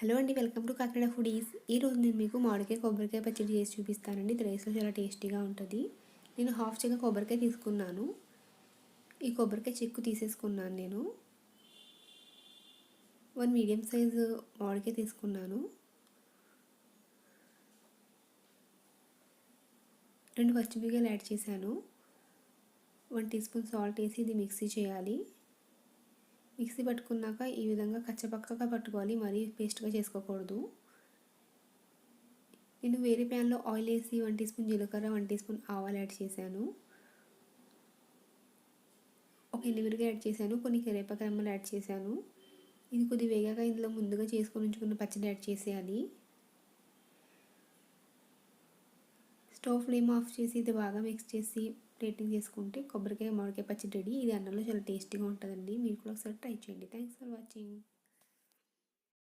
Hello అండి, welcome to Kakinada foodies. ఈరోజు నేను మీకు మామిడికాయ కొబ్బరికాయ పచ్చడి చేసి చూపిస్తానండి. ఇది రైస్లో చాలా టేస్టీగా ఉంటుంది. నేను హాఫ్ చెక్క కొబ్బరికాయ తీసుకున్నాను. ఈ కొబ్బరికాయ చెక్కు తీసేసుకున్నాను. నేను 1 మీడియం సైజు మామిడికాయ తీసుకున్నాను. 2 పచ్చిమిరపకాయలు యాడ్ చేశాను. 1 టీ స్పూన్ సాల్ట్ వేసి ఇది మిక్సీ చేయాలి. మిక్సీ పట్టుకున్నాక ఈ విధంగా కచ్చపక్కగా పట్టుకోవాలి, మరీ పేస్ట్గా చేసుకోకూడదు. నేను వేరే ప్యాన్లో ఆయిల్ వేసి 1 టీ స్పూన్ జీలకర్ర, 1 టీ స్పూన్ ఆవాలు యాడ్ చేశాను. ఒక ఎండుమిరపకాయ యాడ్ చేశాను. కొన్ని కరివేపాకు రెమ్మలు యాడ్ చేశాను. ఇది కొద్దిగా వేగాక ఇందులో ముందుగా చేసుకొని ఉంచుకున్న పచ్చడి యాడ్ చేసేయాలి. స్టవ్ ఫ్లేమ్ ఆఫ్ చేసి ఇది బాగా మిక్స్ చేసి ప్లేటింగ్ చేసుకుంటే కొబ్బరికాయ మామిడికాయ పచ్చడి రెడీ. ఇది అన్నంలో చాలా టేస్టీగా ఉంటుందండి. మీరు కూడా ఒకసారి ట్రై చేయండి. Thanks for watching.